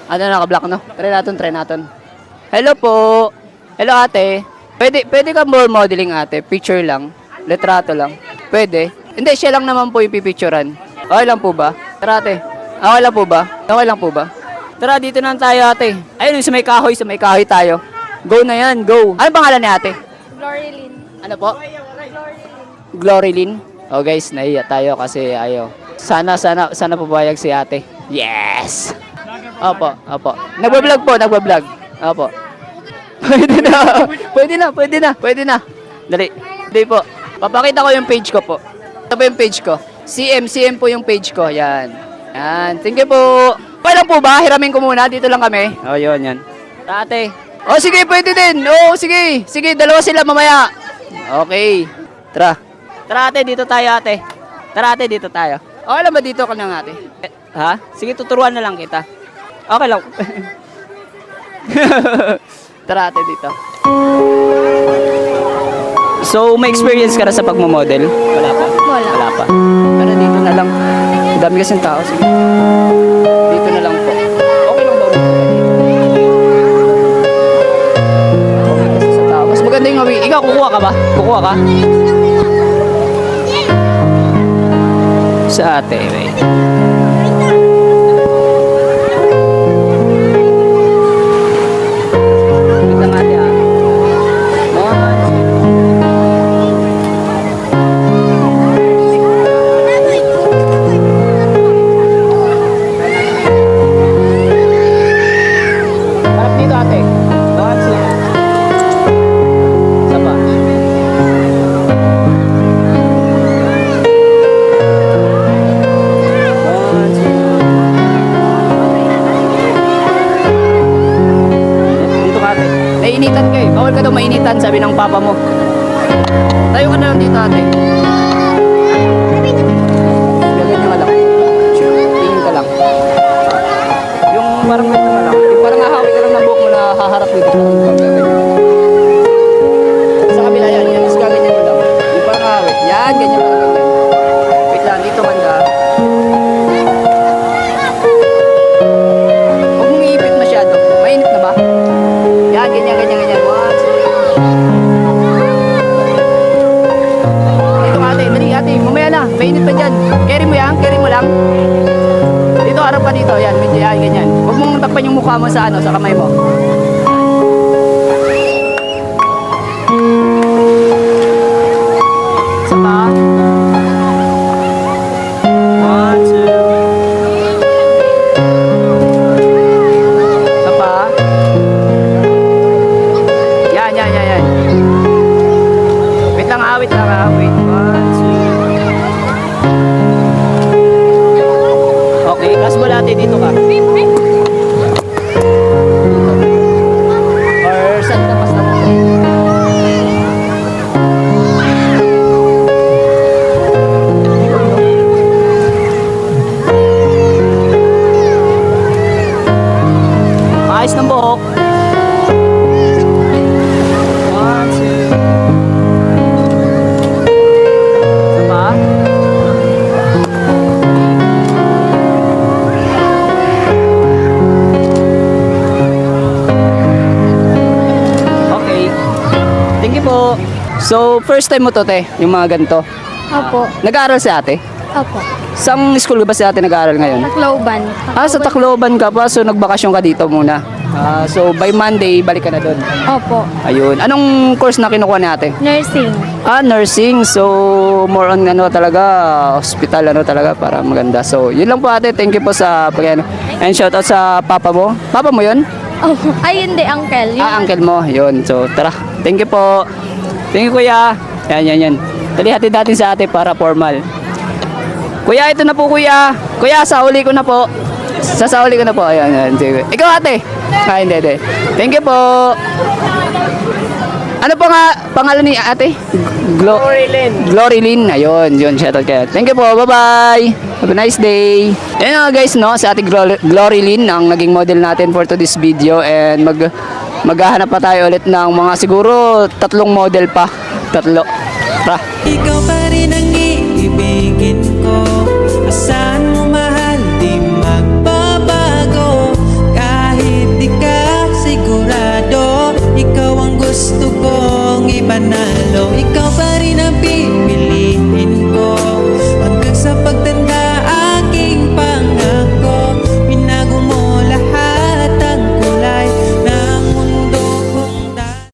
Ano, naka-block, no? Try natin. Hello po. Hello, ate. Pwede ka more modeling, ate. Picture lang. Litrato lang. Pwede. Hindi, siya lang naman po yung pipicturan. Okay lang po ba? Tara, ate. Okay lang po ba? Okay lang po ba? Tara, dito na tayo, ate. Ayun, sa may kahoy tayo. Go na yan, go. Ano pangalan ni ate? Glorilyn. Ano po? Glorilyn. Oh guys, nahiya tayo kasi ayaw. Sana pumayag si ate. Yes! Opo. Nagbablog po. Opo. Pwede na. Dali po. Papakita ko yung page ko po. Ito po yung page ko. CM po yung page ko. Yan. Thank you po. Okay lang po ba? Hiramin ko muna. Dito lang kami. Oh, yan. Ate. Oh, sige, pwede din. Oh, sige. Sige, dalawa sila mamaya. Okay. Tara, ate. Dito tayo, ate. Okay lang ba dito ka lang, ate? Ha? Sige, tuturuan na lang kita. Okay lang. Tara, ate, dito. So, may experience ka na sa pagmamodel? Wala pa? Wala pa. Pero dito na lang. Ang dami kasing tao. Sige. Dito na lang po. Okay lang ba? Okay kasi sa tao. Mas maganda yung hawi. Ikaw, kukuha ka ba? Kukuha ka? Sa ate, wait. Wait lang, ate, ah. Harap dito, ate. One, two. Isa pa. One, two. Dito ka, ate. Nainitan ka eh. Bawal ka daw mainitan, sabi ng papa mo. Tayo ka na lang dito, ate. Ganyan ka lang. Tingin ka lang. Yung parang ganyan ka lang. Yung parang hahawik ka lang ng buhok mo na haharap dito. Sa kabila yan. Yan, mas gaganyan mo lang. Yung parang hahawik. Yan, ganyan parang ganyan. Wait lang, dito banda. Huwag mong iipit masyado. Mainit na ba? Yan, ganyan. One, two. Dito ka, ate. Dali, ate. Mamaya na. Mainit pa dyan. Carry mo yan. Carry mo lang. Dito, harap ka dito. Yan, medyo yan, ganyan. Huwag mong takpan yung mukha mo sa sa kamay mo. Isa pa. One, two. Isa pa. Yan. Wait lang, wait lang. Wait. One, two. Okay, last ball, ate, dito ka. Or saan ka mas naman? Ayos ng buhok. One, two. Isa pa. Okay. Thank you po. So, first time mo to, te, yung mga ganito. Opo. Nag-aaral si ate? Opo. Saan school ba si ate nag-aaral ngayon? Tacloban. Sa Tacloban ka pa, so nagbakasyon ka dito muna. So, by Monday, balik ka na doon. Opo. Ayun. Anong course na kinukuha ni ate? Nursing. Nursing. So, more on talaga, hospital talaga para maganda. So, yun lang po ate. Thank you po sa pag and shout out sa papa mo. Papa mo yun? Oh, ay hindi, uncle. Uncle mo. Yun. So, tara. Thank you po. Thank you, kuya. Yan. Dali hatid natin sa ate para formal. Kuya, ito na po, kuya. Kuya, sauli ko na po. Sasauli ko na po. Ayan. Sige. Ikaw, ate. Hindi. Thank you po. Ano pa nga pangalan ni ate? Glorilyn. Ayun, shoutout kayo. Thank you po. Bye-bye. Have a nice day. Ayan nga guys, no, si ate Glorilyn ang naging model natin for today's video, and maghahanap pa tayo ulit ng mga siguro 3 model pa. 3. Tara. Ikaw pa rin ang iibigin ko. Asahan mo mahal, di magbabago. gusto kong ipanalo, ikaw pa rin ang pipili.